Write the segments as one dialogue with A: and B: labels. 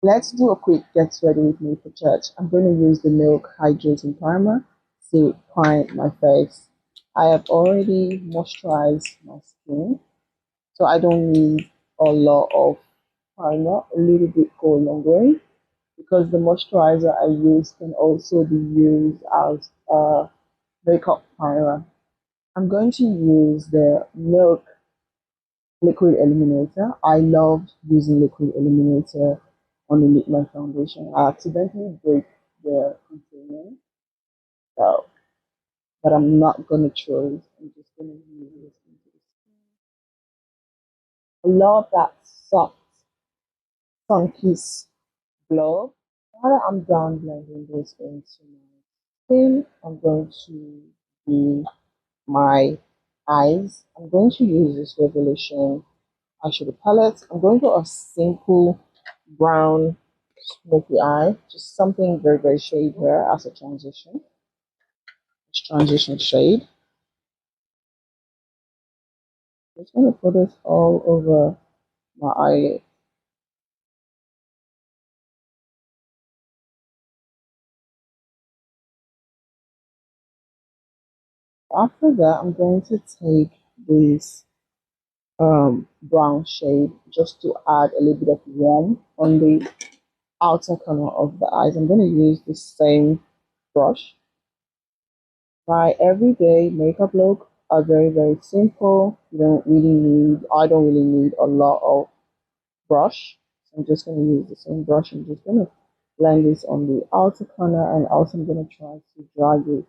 A: Let's do a quick get ready with me for church. I'm going to use the Milk Hydrating Primer to prime my face. I have already moisturized my skin, so I don't need a lot of primer. A little bit go a long way because the moisturizer I use can also be used as a makeup primer. I'm going to use the Milk Liquid Illuminator. I love using liquid illuminator underneath my foundation. I accidentally break the container, so but I'm not gonna throw it. I'm just gonna use it into the skin. I love that soft, funky glow. Now that I'm done blending this into my skin, I'm going to do my eyes. I'm going to use this Revolution eyeshadow palette. I'm going for a simple brown smoky eye, just something very, very shade here as a transition. Transition shade. Just going to put this all over my eyelid. After that, I'm going to take this brown shade just to add a little bit of warmth on the outer corner of the eyes. I'm going to use the same brush. My everyday makeup look are very, very simple. You don't really need, I don't really need a lot of brush. So I'm just going to use the same brush. I'm just going to blend this on the outer corner, and also I'm going to try to drag it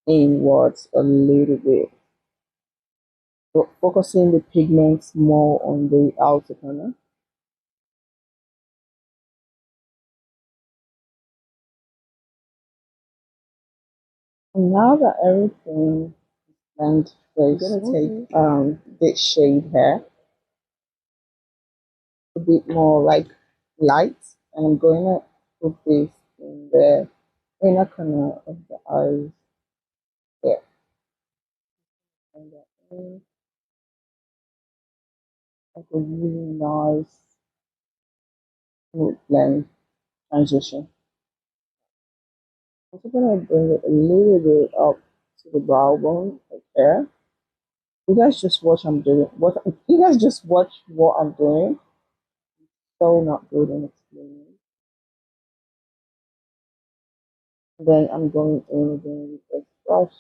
A: inwards a little bit. So focusing the pigments more on the outer corner. And now that everything is blended, we're going to take this shade here, a bit more like light, and I'm going to put this in the inner corner of the eyes there. And that in like a really nice smooth blend transition. I'm also going to bring it a little bit up to the brow bone, like there. You guys just watch I'm doing what you guys just watch what I'm doing. So not good in explaining. Then I'm going in again with a brush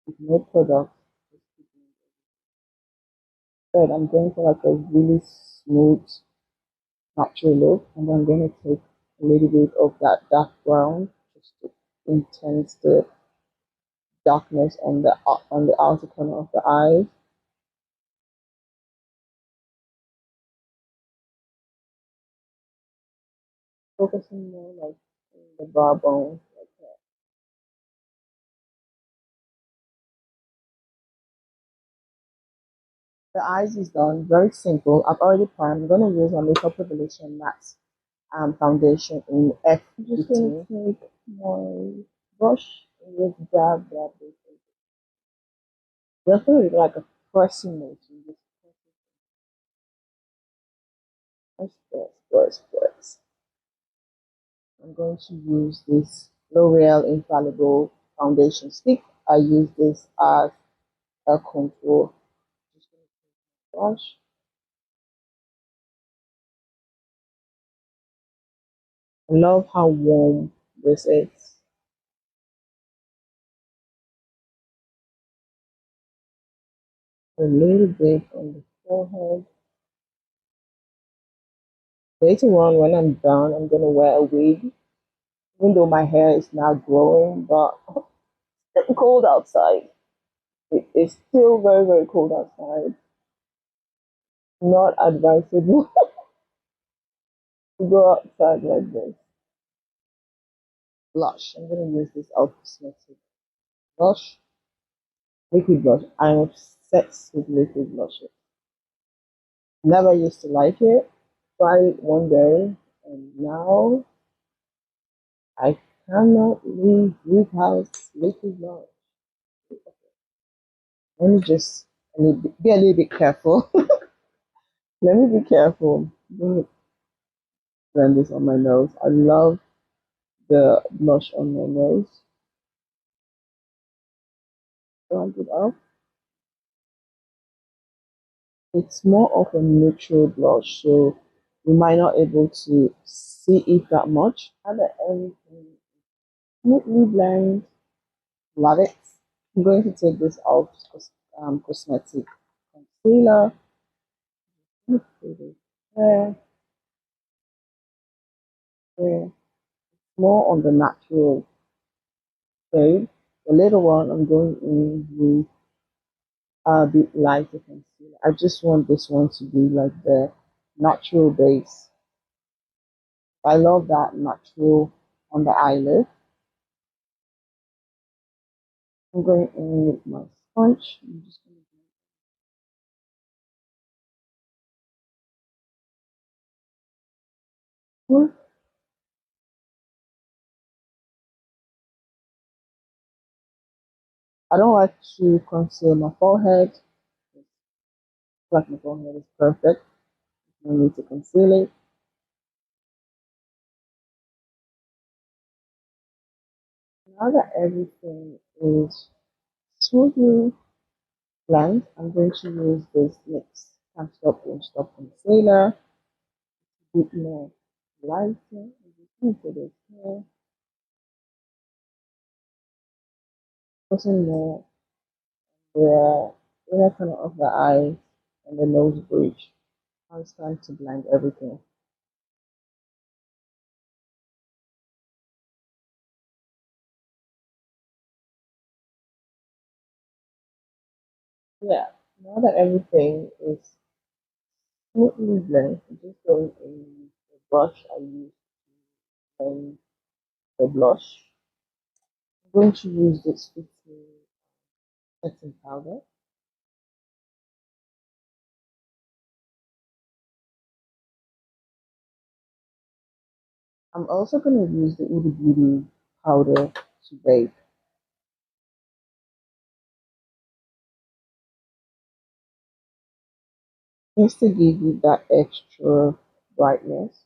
A: with no product. But I'm going for like a really smooth, natural look, and then I'm going to take a little bit of that dark brown just to intense the darkness on the outer corner of the eyes. Focusing more like in the brow bone, like that. The eyes is done. Very simple. I've already primed. I'm going to use my Makeup Revolution Matte foundation in F15. I'm just going to take my brush and just dab this. Just going to like a pressing motion. Just press. I'm going to use this L'Oreal Infallible foundation stick. I use this as a contour. Just going to take my brush. I love how warm this is. A little bit on the forehead. Later on, when I'm done, I'm gonna wear a wig. Even though my hair is now growing, but it's cold outside. It's still very, very cold outside. Not advisable to go outside like this. Blush. I'm gonna use this Elf Cosmetics blush, liquid blush. I'm obsessed with liquid blushes. Never used to like it. Tried it one day, and now I cannot leave house liquid blush. Let me just be a little bit careful. Let me be careful. blend this on my nose. I love the blush on my nose. Round it up. It's more of a neutral blush, so you might not able to see it that much. And everything smoothly blend. Love it. I'm going to take this out cosmetic concealer. There, there. More on the natural shade. The little one, I'm going in with a bit lighter concealer. I just want this one to be like the natural base. I love that natural on the eyelid. I'm going in with my sponge. I'm just going to I don't like to conceal my forehead. Like my forehead is perfect. No need to conceal it. Now that everything is smoothly blend, I'm going to use this NYX Can't Stop Won't Stop concealer. A bit more lighter. I'm just going to put it here. Putting more the inner corner of the eye and the nose bridge. Now it's time to blend everything. Yeah, now that everything is smoothly blended, I'm just going in the brush I use to blend the blush. I'm going to use this Fenty setting powder. I'm also going to use the HudaBraity powder to bake, just to give you that extra brightness.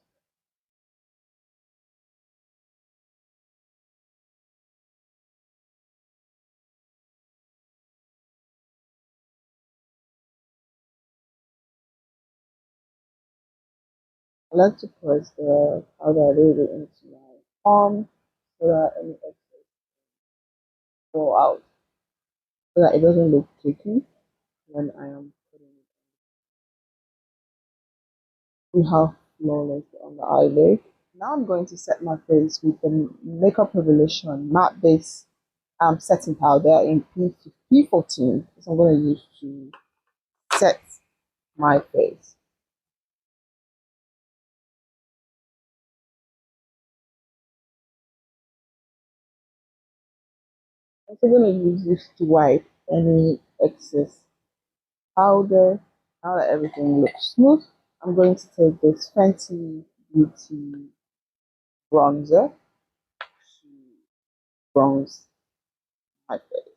A: I like to press the powder a little bit into my palm so that any excess go out, so that it doesn't look cakey when I am putting it. We have flawless on the eyelid. Now I'm going to set my face with the Makeup Revolution matte base setting powder in P14. So I'm going to use to set my face. I'm also going to use this to wipe any excess powder. Now that everything looks smooth, I'm going to take this Fenty Beauty bronzer to bronze my face.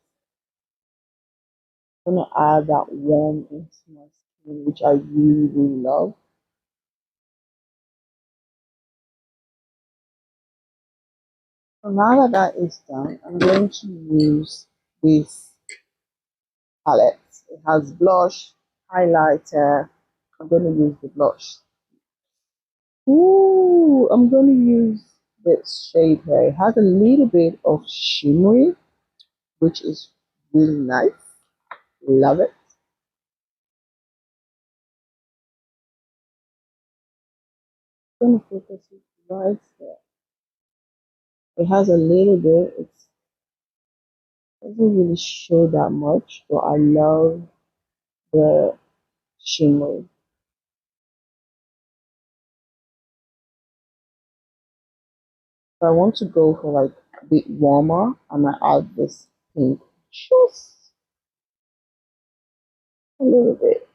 A: I'm going to add that warm into my skin, which I really, really love. So now that that is done, I'm going to use this palette. It has blush, highlighter. I'm going to use the blush. Ooh, I'm going to use this shade here. It has a little bit of shimmery, which is really nice. Love it. I'm going to focus it right there. It has a little bit. It doesn't really show that much, but I love the shimmery. If I want to go for like a bit warmer, I might add this pink just a little bit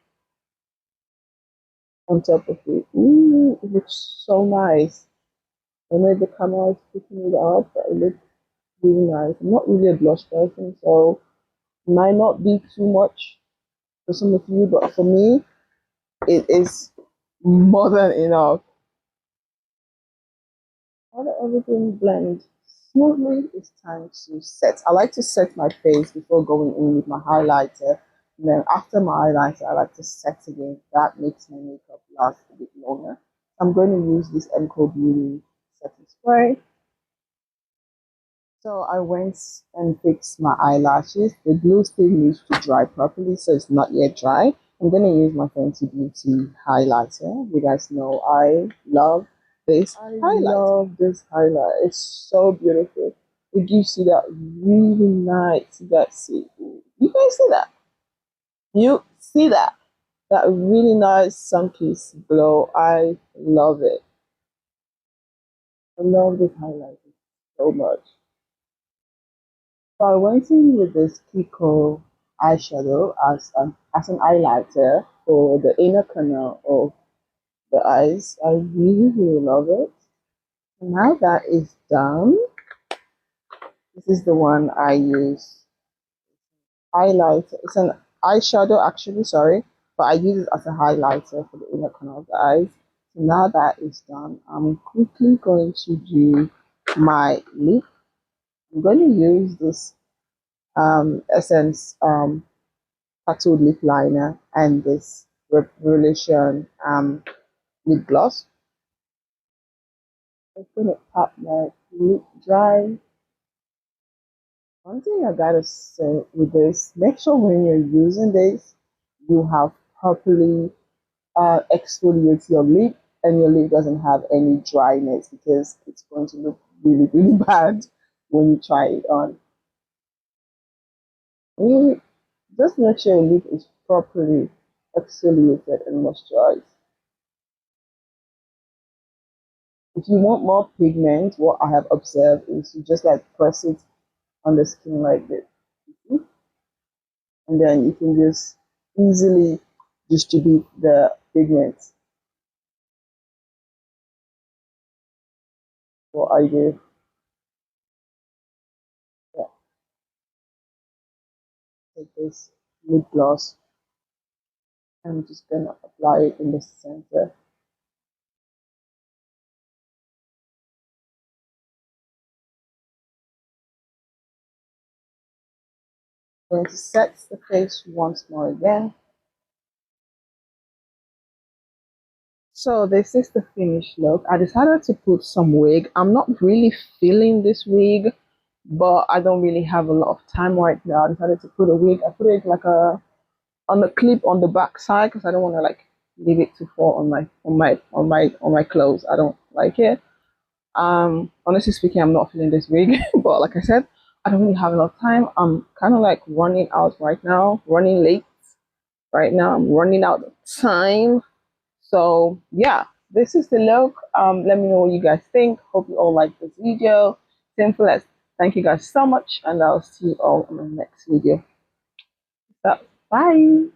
A: on top of it. Ooh, it looks so nice. I know the camera is picking it up, but it looks really nice. I'm not really a blush person, so it might not be too much for some of you, but for me, it is more than enough. After everything blends smoothly, it's time to set. I like to set my face before going in with my highlighter. And then after my highlighter, I like to set again. That makes my makeup last a bit longer. I'm going to use this MCoBeauty setting spray. So I went and fixed my eyelashes. The glue still needs to dry properly, so it's not yet dry. I'm going to use my Fenty Beauty highlighter. You guys know I love this highlight. Love this highlight. It's so beautiful. It gives you that really nice, you guys see that? You see that? That really nice sun-kissed glow. I love it. I love this highlighter so much. So I went in with this Kiko eyeshadow as an highlighter for the inner corner of the eyes. I really, really love it. And now that is done, this is the one I use. Highlighter. It's an eyeshadow actually, sorry, but I use it as a highlighter for the inner corner of the eyes. So now that is done, I'm quickly going to do my lip. I'm going to use this Essence tattooed lip liner and this Revelation lip gloss. I'm going to tap my lip dry. One thing I gotta say with this, make sure when you're using this, you have properly exfoliate your lip and your lip doesn't have any dryness, because it's going to look really, really bad when you try it on. You just make sure your lip is properly exfoliated and moisturized. If you want more pigment, what I have observed is you just like press it on the skin like this. And then you can just easily distribute the pigment. What I do. Yeah. Take this lip gloss. I'm just gonna apply it in the center. I'm going to set the face once more again. So this is the finished look. I decided to put some wig. I'm not really feeling this wig, but I don't really have a lot of time right now. I decided to put a wig. I put it like on the clip on the back side because I don't want to like leave it to fall on my clothes. I don't like it. Honestly speaking, I'm not feeling this wig, but like I said, I don't really have enough time. I'm kind of like running out right now, running late right now. I'm running out of time. So yeah, this is the look. Let me know what you guys think. Hope you all like this video. Simple as. Thank you guys so much, and I'll see you all in the next video. So, bye.